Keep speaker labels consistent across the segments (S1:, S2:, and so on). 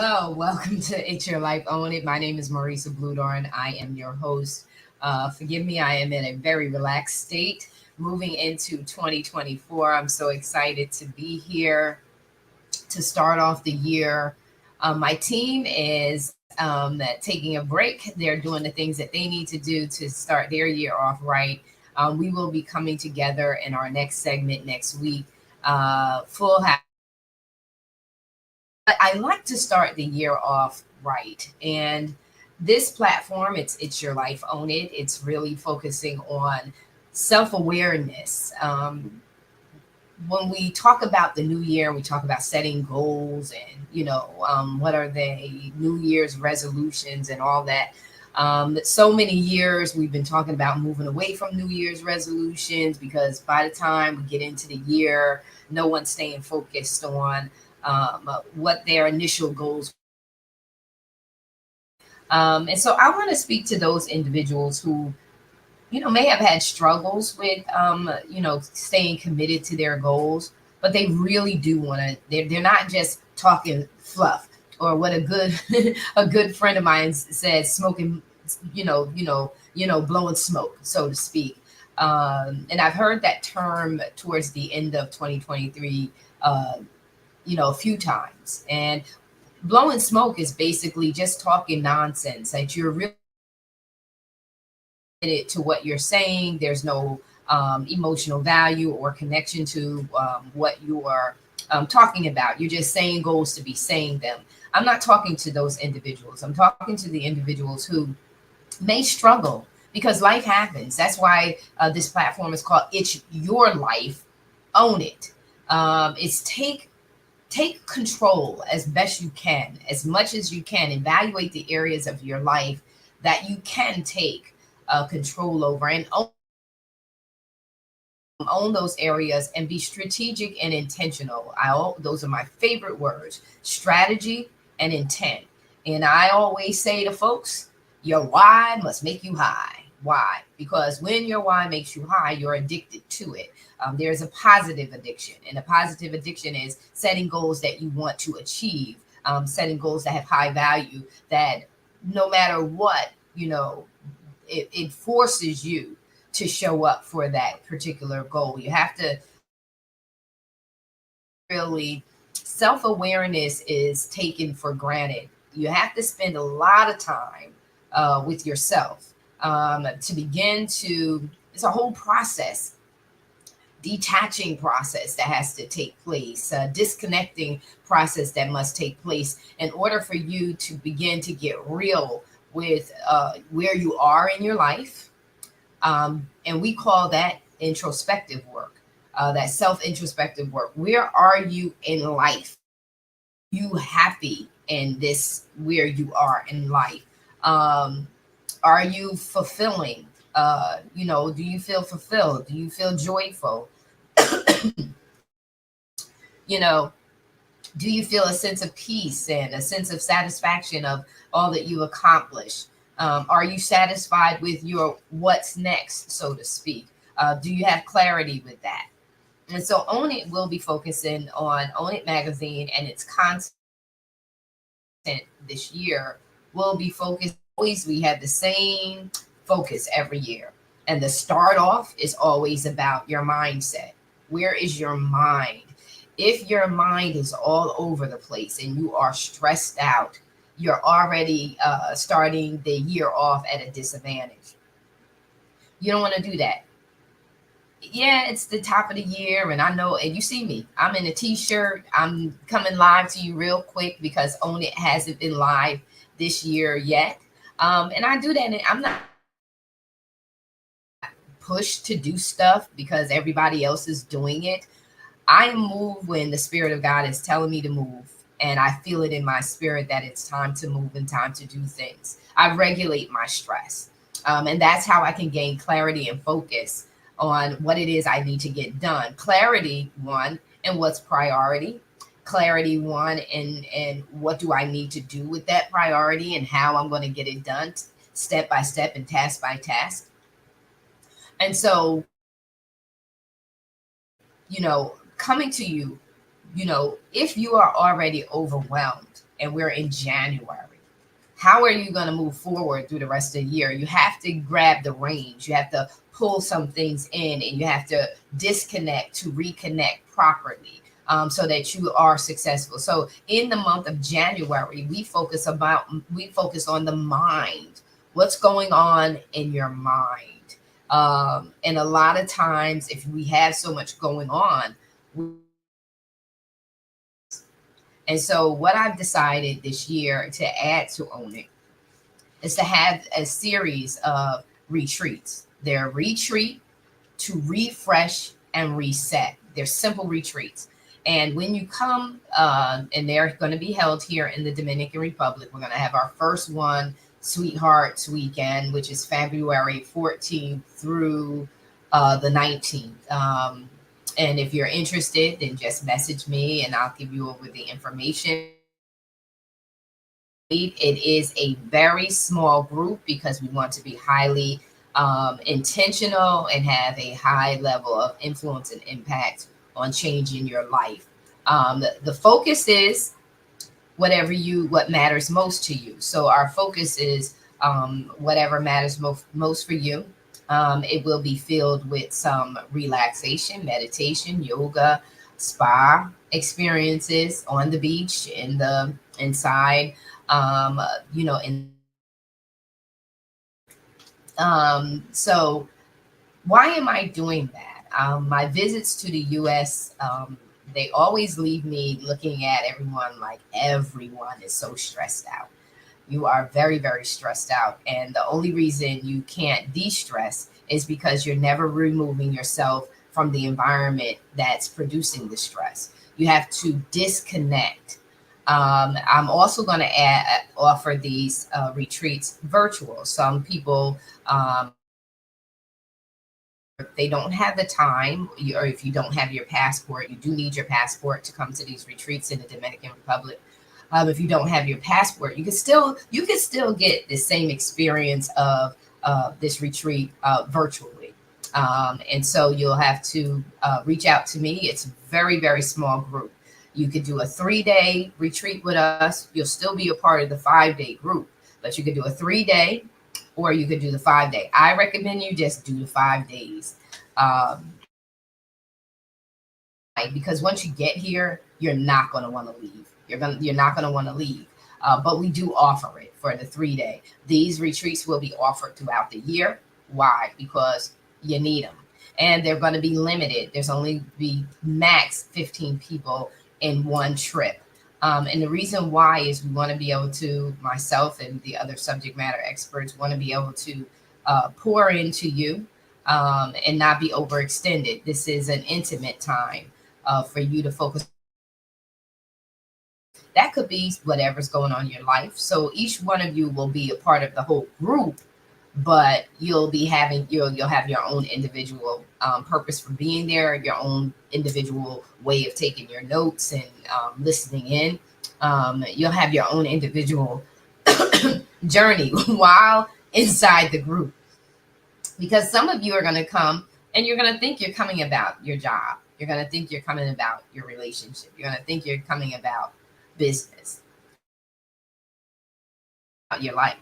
S1: Hello, welcome to It's Your Life, Own It. My name is Marissa Bludorn. I am your host. Forgive me, I am in a very relaxed state moving into 2024. I'm so excited to be here to start off the year. My team is taking a break. They're doing the things that they need to do to start their year off right. We will be coming together in our next segment next week. Full house. But I like to start the year off right. And this platform, it's Your Life, Own It. It's really focusing on self-awareness. When we talk about the new year, we talk about setting goals and, what are they, New Year's resolutions and all that. So many years we've been talking about moving away from New Year's resolutions because by the time we get into the year, no one's staying focused on what their initial goals. And so I want to speak to those individuals who, may have had struggles with, staying committed to their goals, but they really do want to. They're not just talking fluff or what a good a good friend of mine said, smoking, blowing smoke, so to speak. And I've heard that term towards the end of 2023. A few times. And blowing smoke is basically just talking nonsense that you're really committed to what you're saying. There's no emotional value or connection to what you are talking about. You're just saying goals to be saying them. I'm not talking to those individuals. I'm talking to the individuals who may struggle because life happens. That's why this platform is called It's Your Life, Own It. It's take control as best you can, as much as you can. Evaluate the areas of your life that you can take control over and own those areas and be strategic and intentional. Those are my favorite words: strategy and intent. And I always say to folks, your why must make you high. Why? Because when your why makes you high, you're addicted to it. There's a positive addiction, and a positive addiction is setting goals that you want to achieve, setting goals that have high value, that no matter what, it forces you to show up for that particular goal. You have to really, self-awareness is taken for granted. You have to spend a lot of time with yourself to begin to, it's a whole process, detaching process that has to take place, disconnecting process that must take place in order for you to begin to get real with where you are in your life. And we call that introspective work, that self-introspective work. Where are you in life? You happy in this, where you are in life? Are you fulfilling? Do you feel fulfilled? Do you feel joyful? Do you feel a sense of peace and a sense of satisfaction of all that you accomplished? Are you satisfied with your what's next, so to speak? Do you have clarity with that? And so Own It will be focusing on Own It magazine, and its content this year will be focused. Always, we have the same focus every year. And the start off is always about your mindset. Where is your mind? If your mind is all over the place and you are stressed out, you're already starting the year off at a disadvantage. You don't want to do that. Yeah, it's the top of the year, and I know, and you see me, I'm in a t-shirt. I'm coming live to you real quick because Own It hasn't been live this year yet. And I do that, and I'm not pushed to do stuff because everybody else is doing it. I move when the Spirit of God is telling me to move, and I feel it in my spirit that it's time to move and time to do things. I regulate my stress, and that's how I can gain clarity and focus on what it is I need to get done. Clarity, one, and what's priority. Clarity, one, and what do I need to do with that priority and how I'm going to get it done step by step and task by task. And so, coming to you, if you are already overwhelmed and we're in January. How are you going to move forward through the rest of the year? You have to grab the reins. You have to pull some things in, and you have to disconnect to reconnect properly, so that you are successful. So in the month of January, we focus on the mind. What's going on in your mind? And a lot of times, if we have so much going on, and so what I've decided this year to add to Own It is to have a series of retreats. They're retreat to refresh and reset. They're simple retreats. And when you come, and they're going to be held here in the Dominican Republic, we're going to have our first one, Sweethearts Weekend, which is February 14th through the 19th. And if you're interested, then just message me and I'll give you over the information. It is a very small group because we want to be highly intentional and have a high level of influence and impact on changing your life. The focus is what matters most to you. So our focus is whatever matters most for you. It will be filled with some relaxation, meditation, yoga, spa experiences on the beach, inside, so why am I doing that? My visits to the US, they always leave me looking at everyone like everyone is so stressed out. You are very, very stressed out. And the only reason you can't de-stress is because you're never removing yourself from the environment that's producing the stress. You have to disconnect. I'm also going to offer these retreats virtual. Some people, they don't have the time, or if you don't have your passport, you do need your passport to come to these retreats in the Dominican Republic. If you don't have your passport, you can still get the same experience of this retreat virtually. And so you'll have to reach out to me. It's a very, very small group. You could do a 3-day retreat with us. You'll still be a part of the 5-day group, but you could do a 3-day or you could do the 5-day. I recommend you just do the 5 days. Because once you get here, you're not going to want to leave. You're not going to want to leave. But we do offer it for the 3-day. These retreats will be offered throughout the year. Why? Because you need them. And they're going to be limited. There's only be max 15 people in one trip. And the reason why is we want to be able to, myself and the other subject matter experts want to be able to pour into you and not be overextended. This is an intimate time for you to focus. That could be whatever's going on in your life. So each one of you will be a part of the whole group, but you'll have your own individual purpose for being there, your own individual way of taking your notes and listening in. You'll have your own individual journey while inside the group, because some of you are going to come and you're going to think you're coming about your job. You're going to think you're coming about your relationship. You're going to think you're coming about business, about your life.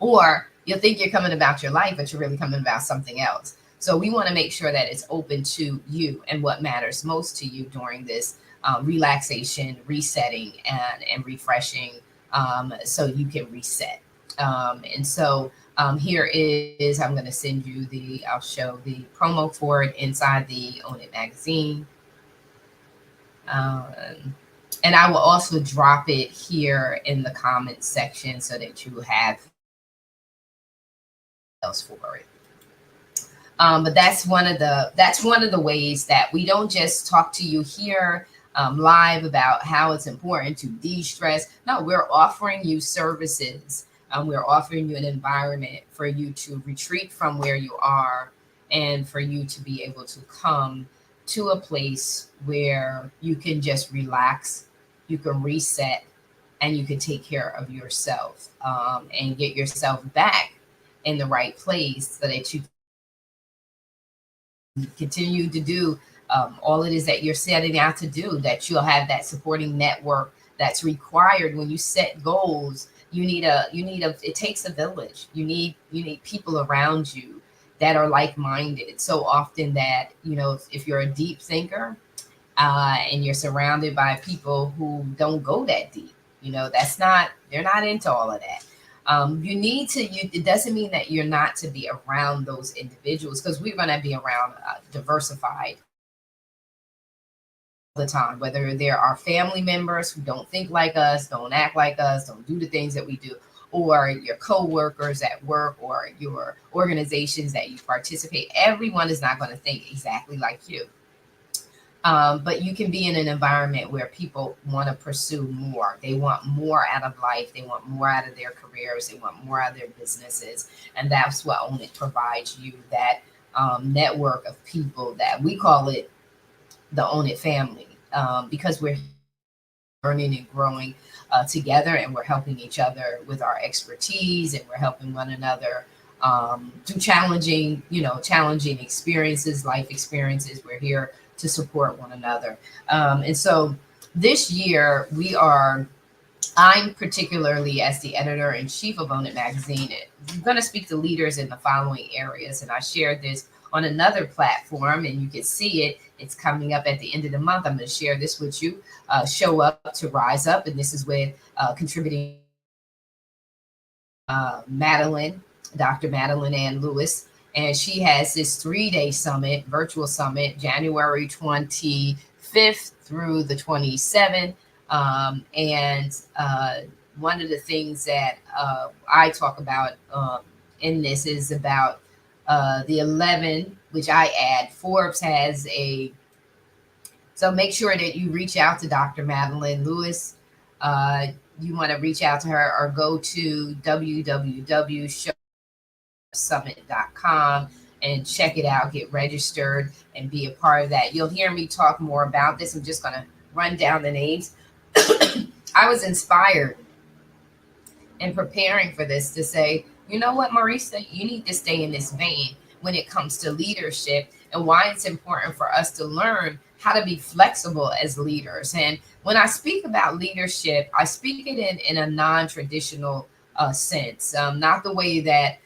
S1: Or you'll think you're coming about your life, but you're really coming about something else. So we want to make sure that it's open to you and what matters most to you during this relaxation, resetting, and refreshing, so you can reset. And so here is, I'm going to send you I'll show the promo for it inside the Own It magazine. And I will also drop it here in the comments section so that you have else for it. But that's one of the ways that we don't just talk to you here live about how it's important to de-stress. No, we're offering you services. We're offering you an environment for you to retreat from where you are and for you to be able to come to a place where you can just relax, you can reset, and you can take care of yourself and get yourself back in the right place so that you continue to do all it is that you're setting out to do, that you'll have that supporting network that's required when you set goals. It takes a village. You need people around you that are like-minded. So often that, if you're a deep thinker, and you're surrounded by people who don't go that deep, they're not into all of that. It doesn't mean that you're not to be around those individuals, because we're going to be around diversified the time, whether there are family members who don't think like us, don't act like us, don't do the things that we do, or your co-workers at work, or your organizations that you participate. Everyone is not going to think exactly like you. But you can be in an environment where people want to pursue more. They want more out of life. They want more out of their careers. They want more out of their businesses. And that's what Own It provides you, that network of people that we call it the Own It family, because we're learning and growing together, and we're helping each other with our expertise, and we're helping one another through challenging experiences, life experiences. We're here to support one another. And so this year I'm particularly, as the editor in chief of Own It magazine, I'm going to speak to leaders in the following areas. And I shared this on another platform, and you can see it. It's coming up at the end of the month. I'm going to share this with you. Show Up to Rise Up. And this is with contributing Dr. Madeline Ann Lewis. And she has this 3-day summit, virtual summit, January 25th through the 27th. One of the things that I talk about in this is about the 11, which I add. Forbes has so make sure that you reach out to Dr. Madeline Lewis. You want to reach out to her, or go to www.showsummit.com and check it out, get registered, and be a part of that. You'll hear me talk more about this. I'm just going to run down the names. I was inspired in preparing for this to say, you know what, Marissa, you need to stay in this vein when it comes to leadership, and why it's important for us to learn how to be flexible as leaders. And when I speak about leadership, I speak it in a non-traditional sense, not the way that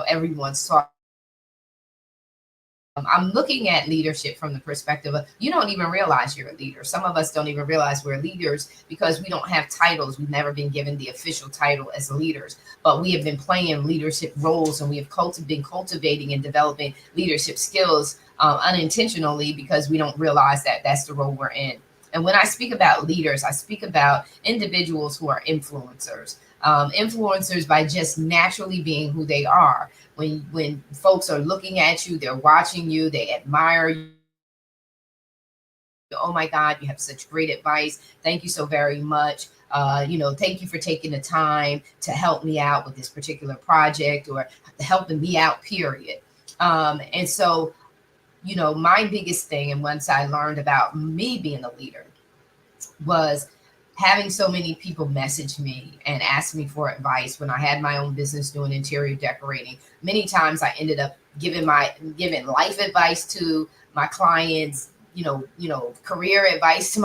S1: everyone's talking. I'm looking at leadership from the perspective of, you don't even realize you're a leader. Some of us don't even realize we're leaders because we don't have titles. We've never been given the official title as leaders, but we have been playing leadership roles, and we have been cultivating and developing leadership skills unintentionally, because we don't realize that that's the role we're in. And when I speak about leaders, I speak about individuals who are influencers. Influencers by just naturally being who they are. When folks are looking at you, they're watching you, they admire you. Oh my God, you have such great advice. Thank you so very much. Thank you for taking the time to help me out with this particular project, or helping me out, period. And so, my biggest thing, and once I learned about me being a leader, was having so many people message me and ask me for advice when I had my own business doing interior decorating. Many times I ended up giving life advice to my clients, career advice to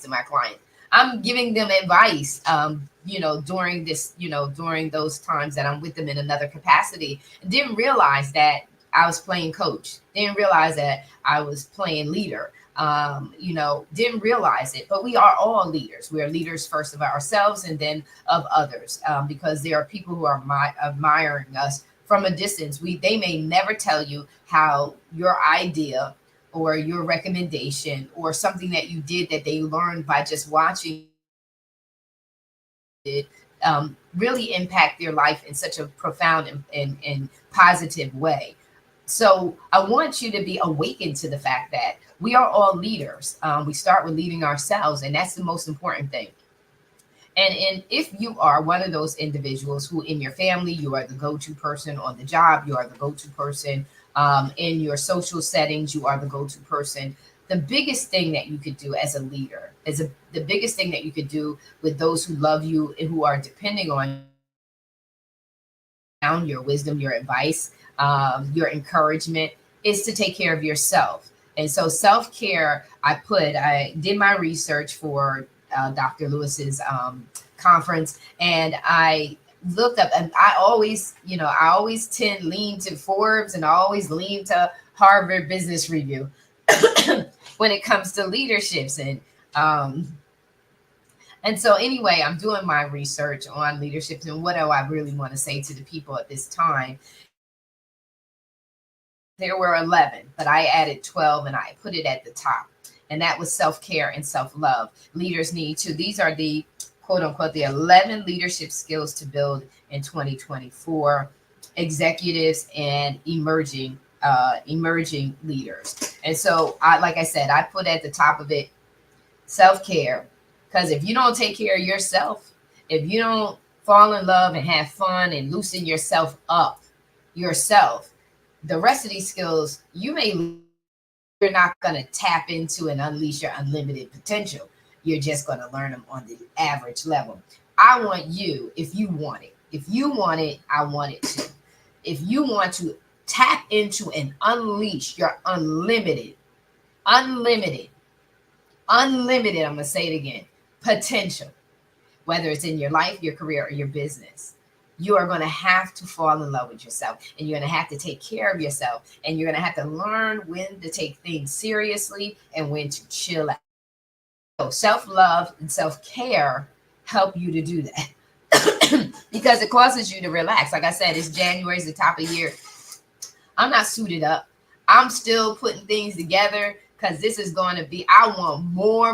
S1: my clients. I'm giving them advice, during those times that I'm with them in another capacity. Didn't realize that I was playing coach. Didn't realize that I was playing leader. Didn't realize it, but we are all leaders. We are leaders first of ourselves, and then of others, because there are people who are admiring us from a distance. They may never tell you how your idea or your recommendation or something that you did that they learned by just watching it really impact their life in such a profound and positive way. So I want you to be awakened to the fact that we are all leaders. We start with leading ourselves, and that's the most important thing. And if you are one of those individuals who in your family, you are the go-to person on the job, you are the go-to person in your social settings, you are the go-to person. The biggest thing that you could do as a leader, the biggest thing that you could do with those who love you and who are depending on your wisdom, your advice, your encouragement, is to take care of yourself. And so self-care, I did my research for Dr. Lewis's conference, and I looked up, and I always, I always tend lean to Forbes, and I always lean to Harvard Business Review when it comes to leaderships. And so anyway, I'm doing my research on leadership and what do I really want to say to the people at this time. There were 11, but I added 12 and I put it at the top. And that was self-care and self-love. Leaders need to. These are the quote unquote the 11 leadership skills to build in 2024. Executives and emerging leaders. And so like I said, I put at the top of it self-care, because if you don't take care of yourself, if you don't fall in love and have fun and loosen yourself up the rest of these skills you're not going to tap into and unleash your unlimited potential. You're just going to learn them on the average level. I want you, if you want it, I want it too. If you want to tap into and unleash your unlimited, I'm going to say it again, potential, whether it's in your life, your career, or your business, you are going to have to fall in love with yourself, and you're going to have to take care of yourself, and you're going to have to learn when to take things seriously and when to chill out. So self-love and self-care help you to do that because it causes you to relax. Like I said, it's January, it's the top of the year. I'm not suited up. I'm still putting things together because this is going to be, I want more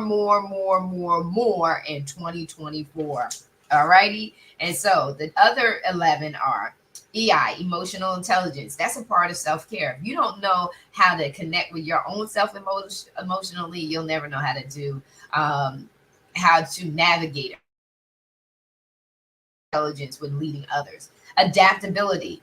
S1: in 2024. All righty. And so the other 11 are EI, emotional intelligence. That's a part of self-care. If you don't know how to connect with your own self emotionally, you'll never know how to do, how to navigate intelligence when leading others. Adaptability.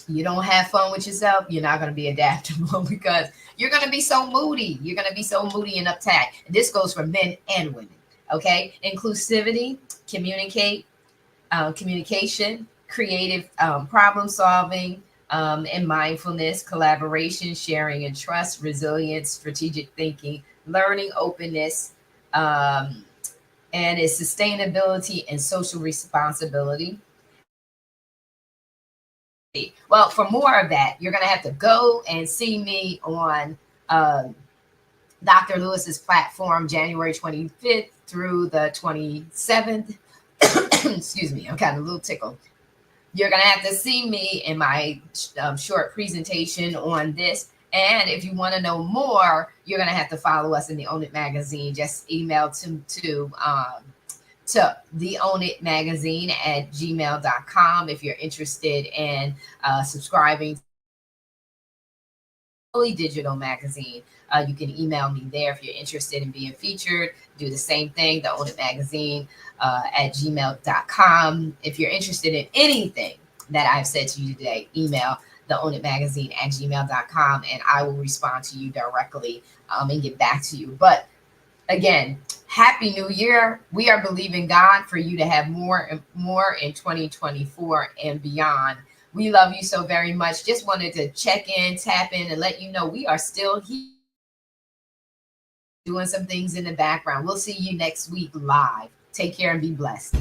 S1: You don't have fun with yourself, you're not going to be adaptable because you're going to be so moody. You're going to be so moody and uptight. This goes for men and women. Okay. Inclusivity, communication, creative problem solving, and mindfulness, collaboration, sharing and trust, resilience, strategic thinking, learning, openness, and it's sustainability and social responsibility. Well, for more of that, you're going to have to go and see me on Dr. Lewis's platform, January 25th through the 27th. Excuse me, I'm kind of a little tickled. You're going to have to see me in my short presentation on this. And if you want to know more, you're going to have to follow us in the Own It magazine. Just email to the Own It magazine at gmail.com if you're interested in subscribing digital magazine. You can email me there if you're interested in being featured. Do the same thing, the Own It magazine at gmail.com. If you're interested in anything that I've said to you today, email the Own It magazine at gmail.com and I will respond to you directly and get back to you. But again, Happy New Year. We are believing God for you to have more and more in 2024 and beyond. We love you so very much. Just wanted to check in, tap in, and let you know we are still here doing some things in the background. We'll see you next week live. Take care and be blessed.